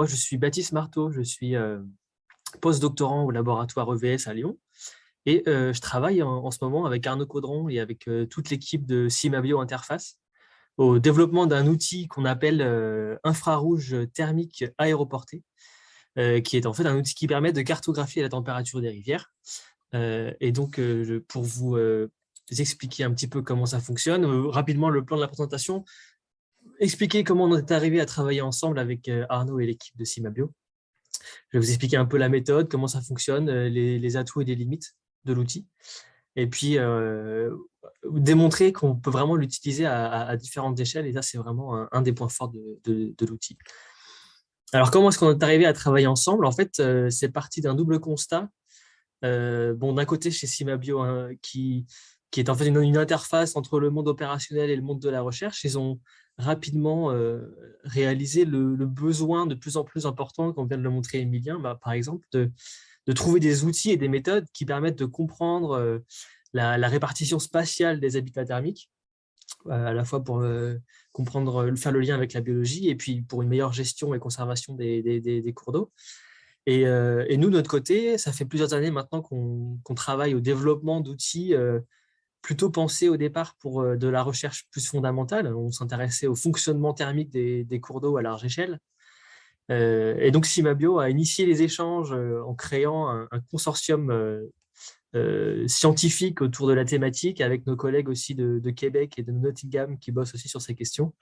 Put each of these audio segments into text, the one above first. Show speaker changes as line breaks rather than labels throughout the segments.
Moi, je suis Baptiste Marteau, je suis post-doctorant au laboratoire EVS à Lyon et je travaille en ce moment avec Arnaud Caudron et avec toute l'équipe de Cimabio Interface au développement d'un outil qu'on appelle infrarouge thermique aéroporté, qui est en fait un outil qui permet de cartographier la température des rivières. Et donc, pour vous expliquer un petit peu comment ça fonctionne, rapidement le plan de la présentation, expliquer comment on est arrivé à travailler ensemble avec Arnaud et l'équipe de Cimabio. Je vais vous expliquer un peu la méthode, comment ça fonctionne, les atouts et les limites de l'outil. Et puis, démontrer qu'on peut vraiment l'utiliser à différentes échelles. Et ça, c'est vraiment un des points forts de l'outil. Alors, comment est-ce qu'on est arrivé à travailler ensemble? En fait, c'est parti d'un double constat. D'un côté, chez Cimabio, hein, qui est en fait une interface entre le monde opérationnel et le monde de la recherche, ils ont rapidement réalisé le besoin de plus en plus important, comme vient de le montrer Emilien, par exemple, de trouver des outils et des méthodes qui permettent de comprendre la répartition spatiale des habitats thermiques, à la fois pour comprendre, faire le lien avec la biologie, et puis pour une meilleure gestion et conservation des cours d'eau. Et nous, de notre côté, ça fait plusieurs années maintenant qu'on travaille au développement d'outils plutôt pensés au départ pour de la recherche plus fondamentale. On s'intéressait au fonctionnement thermique des cours d'eau à large échelle. Et donc, Cimabio a initié les échanges en créant un consortium scientifique autour de la thématique, avec nos collègues aussi de Québec et de Nottingham qui bossent aussi sur ces questions,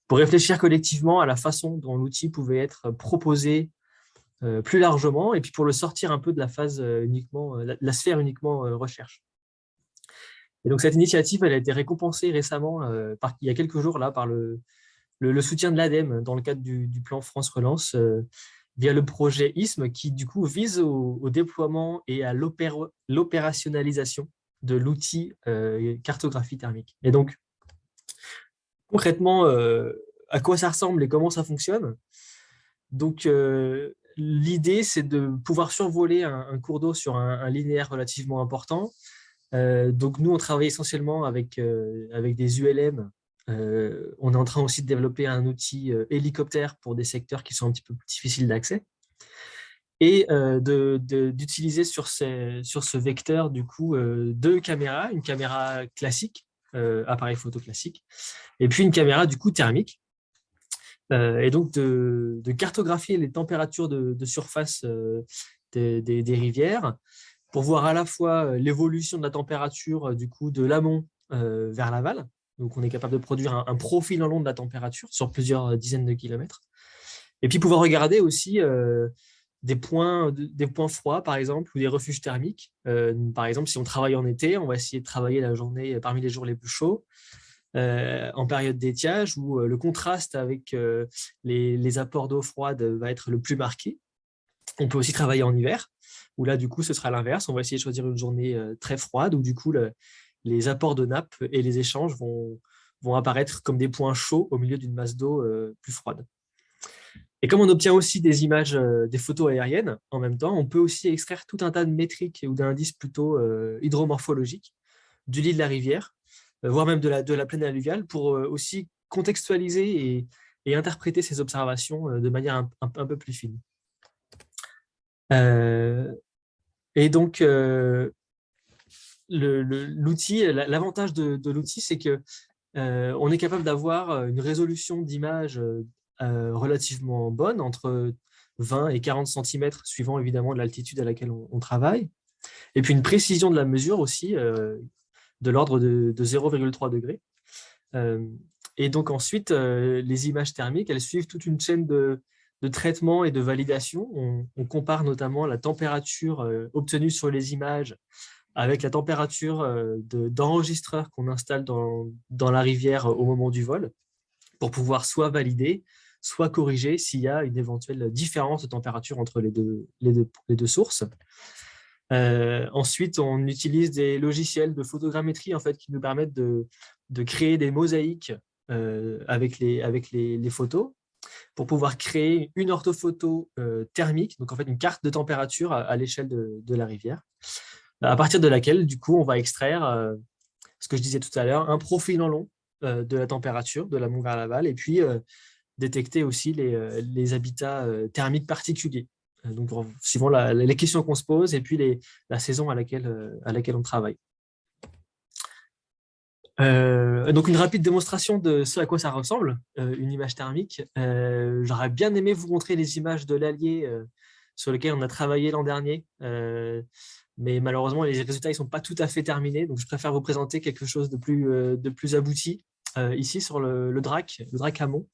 pour réfléchir collectivement à la façon dont l'outil pouvait être proposé plus largement, et puis pour le sortir un peu de la phase uniquement, la sphère uniquement recherche. Et donc cette initiative, elle a été récompensée récemment, il y a quelques jours là, par le soutien de l'ADEME dans le cadre du plan France Relance, via le projet ISM, qui du coup vise au déploiement et à l'opérationnalisation de l'outil cartographie thermique. Et donc, concrètement, à quoi ça ressemble et comment ça fonctionne? Donc, l'idée, c'est de pouvoir survoler un cours d'eau sur un linéaire relativement important. Donc, nous, on travaille essentiellement avec des ULM. On est en train aussi de développer un outil hélicoptère pour des secteurs qui sont un petit peu plus difficiles d'accès. Et d'utiliser sur ce vecteur, du coup, deux caméras, une caméra classique, appareil photo classique, et puis une caméra, du coup, thermique. Et donc de cartographier les températures de surface des rivières pour voir à la fois l'évolution de la température du coup de l'amont vers l'aval. Donc on est capable de produire un profil en long de la température sur plusieurs dizaines de kilomètres. Et puis pouvoir regarder aussi des points froids, par exemple, ou des refuges thermiques. Par exemple, si on travaille en été, on va essayer de travailler la journée parmi les jours les plus chauds. En période d'étiage où le contraste avec les apports d'eau froide va être le plus marqué. On peut aussi travailler en hiver, où là, du coup, ce sera l'inverse. On va essayer de choisir une journée très froide, où du coup, les apports de nappe et les échanges vont apparaître comme des points chauds au milieu d'une masse d'eau plus froide. Et comme on obtient aussi des images, des photos aériennes en même temps, on peut aussi extraire tout un tas de métriques ou d'indices plutôt hydromorphologiques du lit de la rivière, voire même de la plaine alluviale, pour aussi contextualiser et interpréter ces observations de manière un peu plus fine. Et donc, l'avantage de l'outil, c'est que on est capable d'avoir une résolution d'image relativement bonne, entre 20 et 40 cm, suivant évidemment l'altitude à laquelle on travaille, et puis une précision de la mesure aussi, de l'ordre de 0,3 degrés. Et donc ensuite, les images thermiques, elles suivent toute une chaîne de traitement et de validation. On compare notamment la température obtenue sur les images avec la température d'enregistreur qu'on installe dans la rivière au moment du vol, pour pouvoir soit valider, soit corriger s'il y a une éventuelle différence de température entre les deux sources. Ensuite, on utilise des logiciels de photogrammétrie en fait, qui nous permettent de créer des mosaïques avec les photos, pour pouvoir créer une orthophoto thermique, donc en fait une carte de température à l'échelle de la rivière, à partir de laquelle, du coup, on va extraire, ce que je disais tout à l'heure, un profil en long de la température, de l'amont vers l'aval, et puis détecter aussi les habitats thermiques particuliers. Donc, suivant les questions qu'on se pose et puis la saison à laquelle on travaille. Donc, une rapide démonstration de ce à quoi ça ressemble, une image thermique. J'aurais bien aimé vous montrer les images de l'Allier sur lesquelles on a travaillé l'an dernier, mais malheureusement, les résultats ne sont pas tout à fait terminés, donc je préfère vous présenter quelque chose de plus abouti ici sur le DRAC Hamon.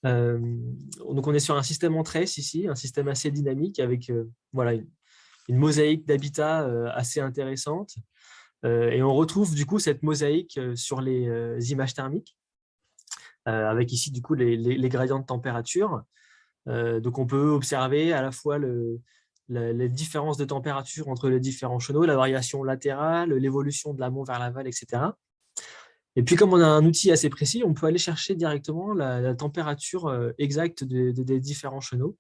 Donc, on est sur un système en tresse ici, un système assez dynamique avec voilà, une mosaïque d'habitats assez intéressante. Et on retrouve du coup cette mosaïque sur les images thermiques, avec ici du coup les gradients de température. Donc on peut observer à la fois les différences de température entre les différents chenaux, la variation latérale, l'évolution de l'amont vers l'aval, etc. Et puis comme on a un outil assez précis, on peut aller chercher directement la température exacte des différents chenaux,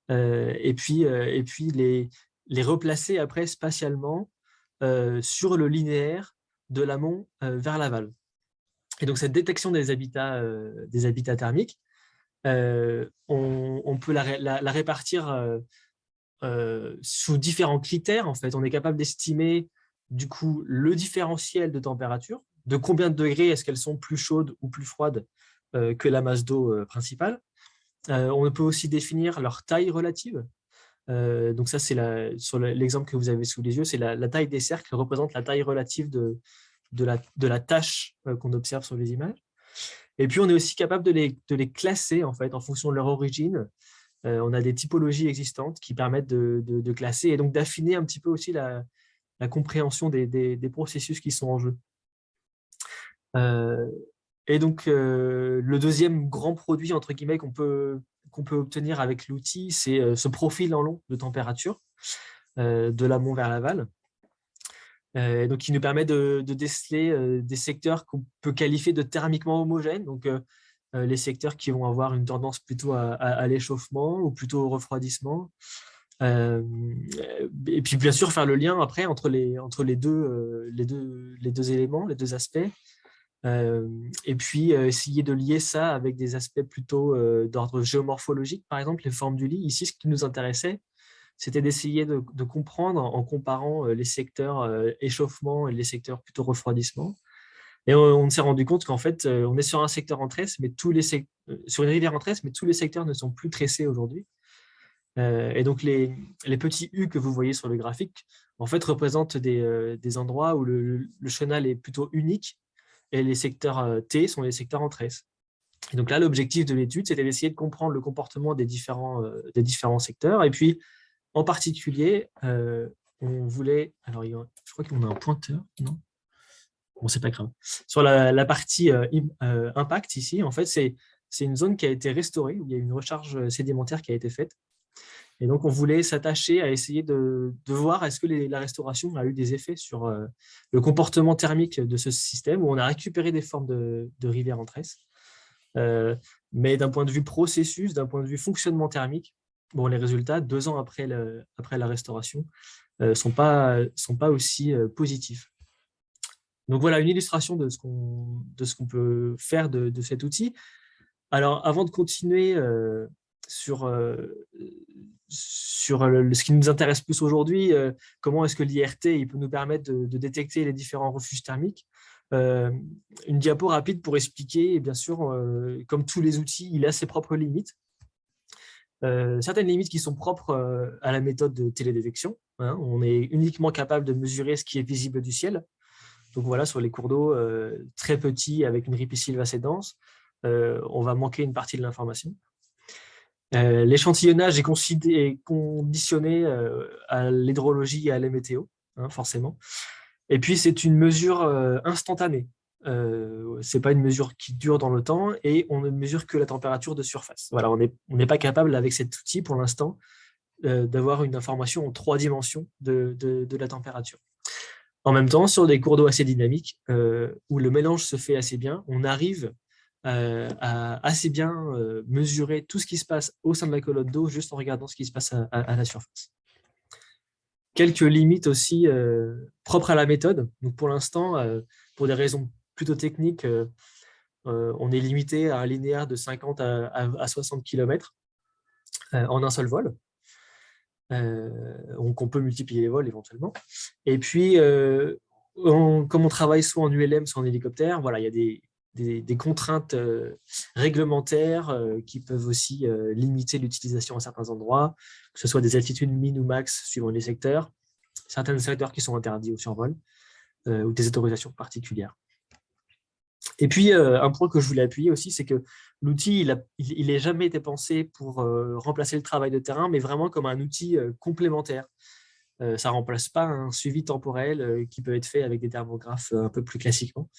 et puis les replacer après spatialement sur le linéaire de l'amont vers l'aval. Et donc, cette détection des habitats thermiques, on peut la répartir sous différents critères. En fait, on est capable d'estimer du coup le différentiel de température, de combien de degrés est-ce qu'elles sont plus chaudes ou plus froides que la masse d'eau principale. On peut aussi définir leur taille relative. Donc ça, c'est sur l'exemple que vous avez sous les yeux, c'est la taille des cercles représente la taille relative de la tâche qu'on observe sur les images. Et puis, on est aussi capable de les classer en fait, en fonction de leur origine. On a des typologies existantes qui permettent de classer et donc d'affiner un petit peu aussi la compréhension des processus qui sont en jeu. Et donc, le deuxième grand produit, entre guillemets, qu'on peut obtenir avec l'outil, c'est ce profil en long de température de l'amont vers l'aval. Donc, qui nous permet de déceler des secteurs qu'on peut qualifier de thermiquement homogènes, donc les secteurs qui vont avoir une tendance plutôt à l'échauffement ou plutôt au refroidissement. Et puis, bien sûr, faire le lien après entre les deux éléments, les deux aspects. Et puis essayer de lier ça avec des aspects plutôt d'ordre géomorphologique, par exemple les formes du lit. Ici, ce qui nous intéressait, c'était d'essayer de comprendre en comparant les secteurs échauffement et les secteurs plutôt refroidissement. Et on s'est rendu compte qu'en fait, on est sur un secteur en tresse, mais sur une rivière en tresse, mais tous les secteurs ne sont plus tressés aujourd'hui. Et donc, les petits U que vous voyez sur le graphique, en fait, représentent des endroits où le chenal est plutôt unique et les secteurs T sont les secteurs en tresse. Et donc là, l'objectif de l'étude, c'était d'essayer de comprendre le comportement des différents secteurs. Et puis, en particulier, on voulait… Alors, je crois qu'on a un pointeur, non? Bon, c'est pas grave. Sur la partie impact ici, en fait, c'est une zone qui a été restaurée, où il y a une recharge sédimentaire qui a été faite. Et donc, on voulait s'attacher à essayer de voir est-ce que la restauration a eu des effets sur le comportement thermique de ce système, où on a récupéré des formes de rivières en tresse. Mais d'un point de vue processus, d'un point de vue fonctionnement thermique, bon, les résultats, 2 ans après la restauration, sont pas aussi positifs. Donc voilà une illustration de ce qu'on peut faire de cet outil. Alors, avant de continuer sur ce qui nous intéresse plus aujourd'hui, comment est-ce que l'IRT peut nous permettre de détecter les différents refuges thermiques. Une diapo rapide pour expliquer, et bien sûr, comme tous les outils, il a ses propres limites. Certaines limites qui sont propres à la méthode de télédétection. Hein, on est uniquement capable de mesurer ce qui est visible du ciel. Donc voilà, sur les cours d'eau très petits avec une ripisylve assez dense, on va manquer une partie de l'information. L'échantillonnage est conditionné à l'hydrologie et à la météo, hein, forcément. Et puis, c'est une mesure instantanée. Ce n'est pas une mesure qui dure dans le temps et on ne mesure que la température de surface. Voilà, on n'est pas capable, avec cet outil, pour l'instant, d'avoir une information en 3 dimensions de la température. En même temps, sur des cours d'eau assez dynamiques, où le mélange se fait assez bien, on arrive à assez bien mesurer tout ce qui se passe au sein de la colonne d'eau juste en regardant ce qui se passe à la surface. Quelques limites aussi propres à la méthode. Donc pour l'instant, pour des raisons plutôt techniques, On est limité à un linéaire de 50 à 60 km en un seul vol. Donc, on peut multiplier les vols éventuellement. Et puis, comme on travaille soit en ULM, soit en hélicoptère, voilà, il y a des contraintes réglementaires qui peuvent aussi limiter l'utilisation à certains endroits, que ce soit des altitudes min ou max suivant les secteurs, certains secteurs qui sont interdits au survol ou des autorisations particulières. Et puis, un point que je voulais appuyer aussi, c'est que l'outil, il n'a jamais été pensé pour remplacer le travail de terrain, mais vraiment comme un outil complémentaire. Ça ne remplace pas un suivi temporel qui peut être fait avec des thermographes un peu plus classiquement.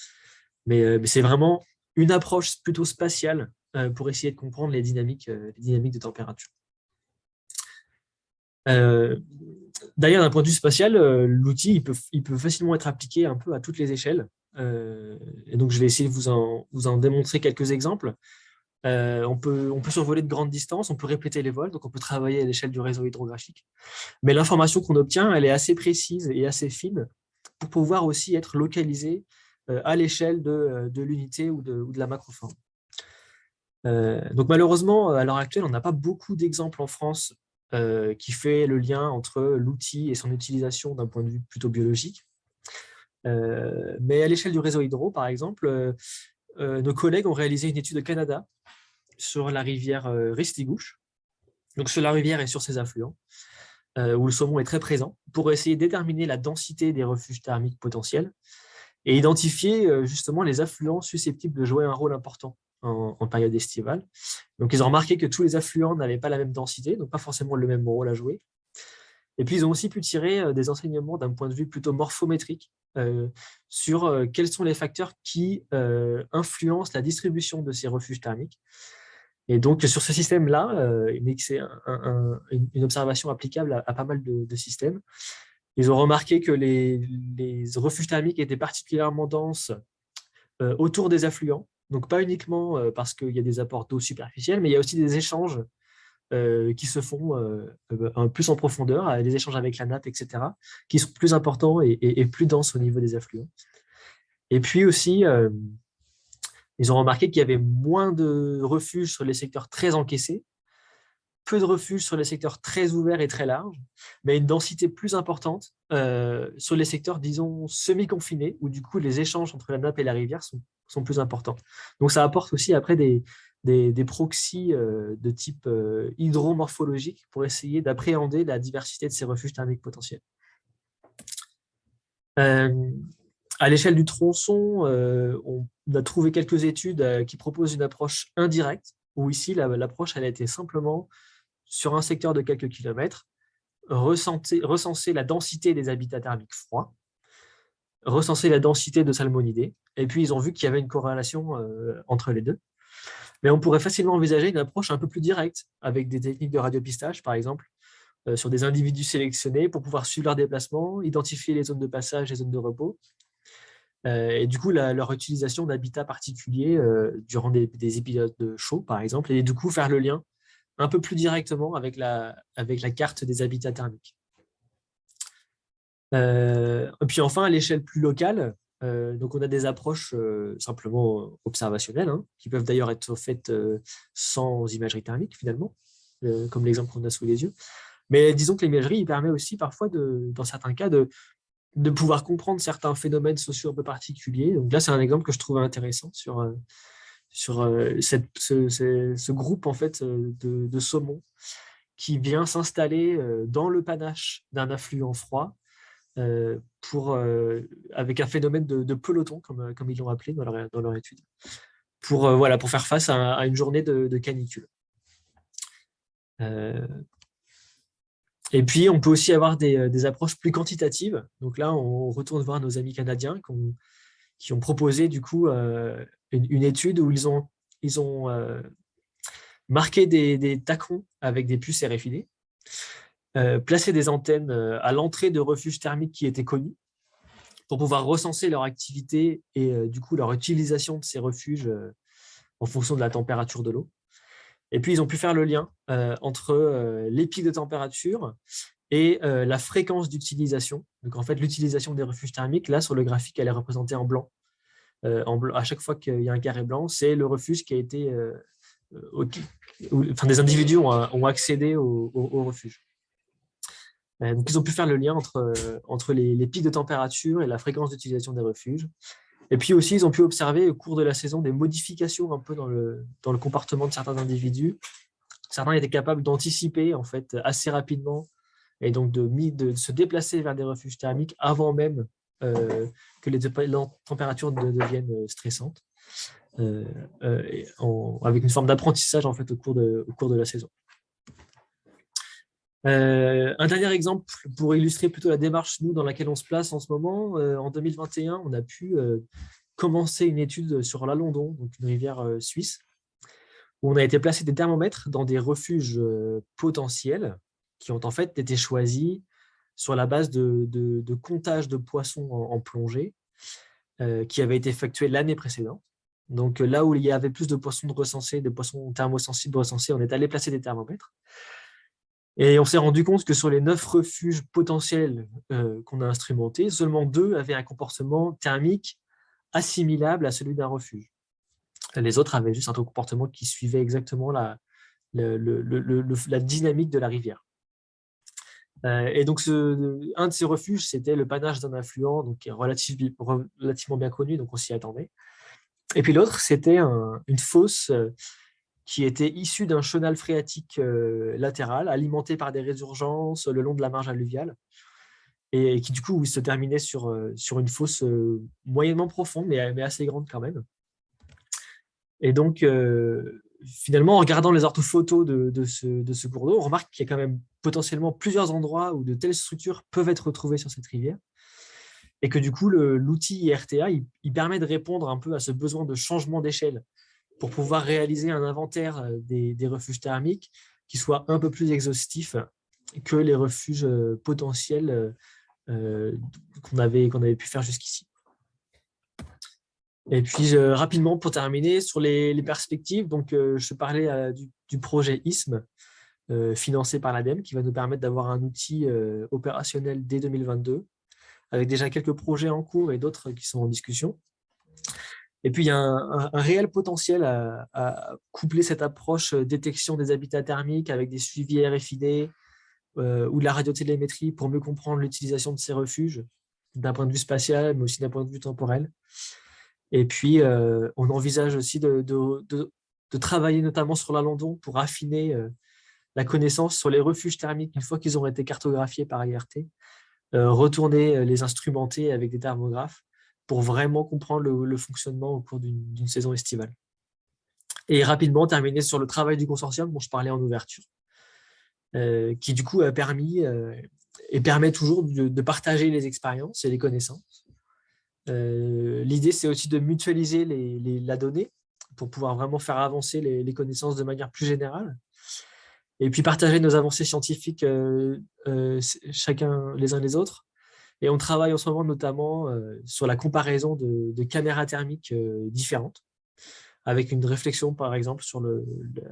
Mais c'est vraiment une approche plutôt spatiale pour essayer de comprendre les dynamiques de température. D'ailleurs, d'un point de vue spatial, l'outil il peut facilement être appliqué un peu à toutes les échelles. Et donc, je vais essayer de vous en démontrer quelques exemples. On peut survoler de grandes distances, on peut répéter les vols, donc on peut travailler à l'échelle du réseau hydrographique. Mais l'information qu'on obtient, elle est assez précise et assez fine pour pouvoir aussi être localisée à l'échelle de l'unité ou de la macroforme. Donc malheureusement, à l'heure actuelle, on n'a pas beaucoup d'exemples en France qui fait le lien entre l'outil et son utilisation d'un point de vue plutôt biologique. Mais à l'échelle du réseau hydro, par exemple, nos collègues ont réalisé une étude au Canada sur la rivière Restigouche, donc sur la rivière et sur ses affluents, où le saumon est très présent, pour essayer de déterminer la densité des refuges thermiques potentiels et identifier justement les affluents susceptibles de jouer un rôle important en période estivale. Donc, ils ont remarqué que tous les affluents n'avaient pas la même densité, donc pas forcément le même rôle à jouer. Et puis, ils ont aussi pu tirer des enseignements d'un point de vue plutôt morphométrique sur quels sont les facteurs qui influencent la distribution de ces refuges thermiques. Et donc, sur ce système-là, mais c'est une observation applicable à pas mal de systèmes, ils ont remarqué que les refuges thermiques étaient particulièrement denses autour des affluents. Donc, pas uniquement parce qu'il y a des apports d'eau superficiels, mais il y a aussi des échanges qui se font plus en profondeur, des échanges avec la nappe, etc., qui sont plus importants et plus denses au niveau des affluents. Et puis aussi, ils ont remarqué qu'il y avait moins de refuges sur les secteurs très encaissés, peu de refuges sur les secteurs très ouverts et très larges, mais une densité plus importante sur les secteurs, disons, semi-confinés, où du coup les échanges entre la nappe et la rivière sont plus importants. Donc ça apporte aussi après des proxys de type hydromorphologique pour essayer d'appréhender la diversité de ces refuges thermiques potentiels. À l'échelle du tronçon, on a trouvé quelques études qui proposent une approche indirecte, où ici l'approche elle a été simplement sur un secteur de quelques kilomètres, recenser la densité des habitats thermiques froids, recenser la densité de salmonidés, et puis ils ont vu qu'il y avait une corrélation entre les deux. Mais on pourrait facilement envisager une approche un peu plus directe, avec des techniques de radiopistage, par exemple, sur des individus sélectionnés pour pouvoir suivre leur déplacement, identifier les zones de passage, les zones de repos, et du coup leur utilisation d'habitats particuliers durant des épisodes chauds, par exemple, et du coup faire le lien un peu plus directement avec la carte des habitats thermiques. Et puis enfin, à l'échelle plus locale, donc on a des approches simplement observationnelles, hein, qui peuvent d'ailleurs être faites sans imagerie thermique finalement, comme l'exemple qu'on a sous les yeux. Mais disons que l'imagerie permet aussi parfois, dans certains cas, de pouvoir comprendre certains phénomènes sociaux un peu particuliers. Donc là, c'est un exemple que je trouvais intéressant sur ce groupe en fait, de saumon qui vient s'installer dans le panache d'un affluent froid avec un phénomène de peloton, comme ils l'ont appelé dans leur étude, pour faire face à une journée de canicule. Et puis, on peut aussi avoir des approches plus quantitatives. Donc là, on retourne voir nos amis canadiens qui ont proposé du coup une étude où ils ont marqué des tacons avec des puces RFID, placé des antennes à l'entrée de refuges thermiques qui étaient connus pour pouvoir recenser leur activité et du coup leur utilisation de ces refuges en fonction de la température de l'eau. Et puis, ils ont pu faire le lien entre les pics de température et la fréquence d'utilisation. Donc, en fait, l'utilisation des refuges thermiques, là, sur le graphique, elle est représentée en blanc. à chaque fois qu'il y a un carré blanc, c'est le refuge qui a été enfin, des individus ont accédé au refuge. Donc, ils ont pu faire le lien entre les pics de température et la fréquence d'utilisation des refuges. Et puis aussi, ils ont pu observer au cours de la saison des modifications un peu dans le comportement de certains individus. Certains étaient capables d'anticiper en fait assez rapidement et donc de se déplacer vers des refuges thermiques avant même que les températures deviennent stressantes, avec une forme d'apprentissage en fait au cours de la saison. Un dernier exemple pour illustrer plutôt la démarche nous dans laquelle on se place en ce moment. En 2021, on a pu commencer une étude sur l'Alondon, donc une rivière suisse, où on a été placé des thermomètres dans des refuges potentiels qui ont en fait été choisis sur la base de comptage de poissons en plongée qui avaient été effectués l'année précédente. Donc là où il y avait plus de poissons recensés, de poissons thermosensibles recensés, on est allé placer des thermomètres. Et on s'est rendu compte que sur les 9 refuges potentiels qu'on a instrumentés, seulement 2 avaient un comportement thermique assimilable à celui d'un refuge. Les autres avaient juste un comportement qui suivait exactement la dynamique de la rivière. Et donc, un de ces refuges, c'était le panache d'un affluent, donc qui est relativement bien connu, donc on s'y attendait. Et puis l'autre, c'était une fosse qui était issue d'un chenal phréatique latéral, alimenté par des résurgences le long de la marge alluviale, et qui du coup se terminait sur une fosse moyennement profonde, mais assez grande quand même. Et donc, finalement, en regardant les orthophotos de ce cours d'eau, on remarque qu'il y a quand même potentiellement plusieurs endroits où de telles structures peuvent être retrouvées sur cette rivière. Et que du coup, l'outil IRTA, il permet de répondre un peu à ce besoin de changement d'échelle pour pouvoir réaliser un inventaire des refuges thermiques qui soit un peu plus exhaustif que les refuges potentiels qu'on avait pu faire jusqu'ici. Et puis, rapidement, pour terminer, sur les perspectives, donc, je parlais du projet ISM, financé par l'ADEME, qui va nous permettre d'avoir un outil opérationnel dès 2022, avec déjà quelques projets en cours et d'autres qui sont en discussion. Et puis, il y a un réel potentiel à coupler cette approche détection des habitats thermiques avec des suivis RFID ou de la radiotélémétrie pour mieux comprendre l'utilisation de ces refuges d'un point de vue spatial, mais aussi d'un point de vue temporel. Et puis, on envisage aussi de travailler notamment sur l'Alondon pour affiner la connaissance sur les refuges thermiques une fois qu'ils auront été cartographiés par IRT, retourner les instrumenter avec des thermographes pour vraiment comprendre le fonctionnement au cours d'une saison estivale. Et rapidement terminer sur le travail du consortium dont je parlais en ouverture, qui du coup a permis et permet toujours de partager les expériences et les connaissances. L'idée, c'est aussi de mutualiser la donnée pour pouvoir vraiment faire avancer les connaissances de manière plus générale. Et puis partager nos avancées scientifiques chacun les uns les autres. Et on travaille en ce moment notamment sur la comparaison de caméras thermiques différentes, avec une réflexion par exemple sur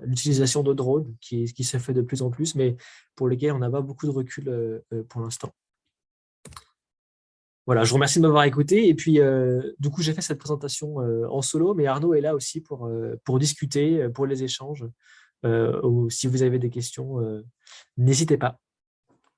l'utilisation de drones qui se fait de plus en plus, mais pour lesquels on n'a pas beaucoup de recul pour l'instant. Voilà, je vous remercie de m'avoir écouté. Et puis, du coup, j'ai fait cette présentation en solo, mais Arnaud est là aussi pour discuter, pour les échanges. Si vous avez des questions, n'hésitez pas.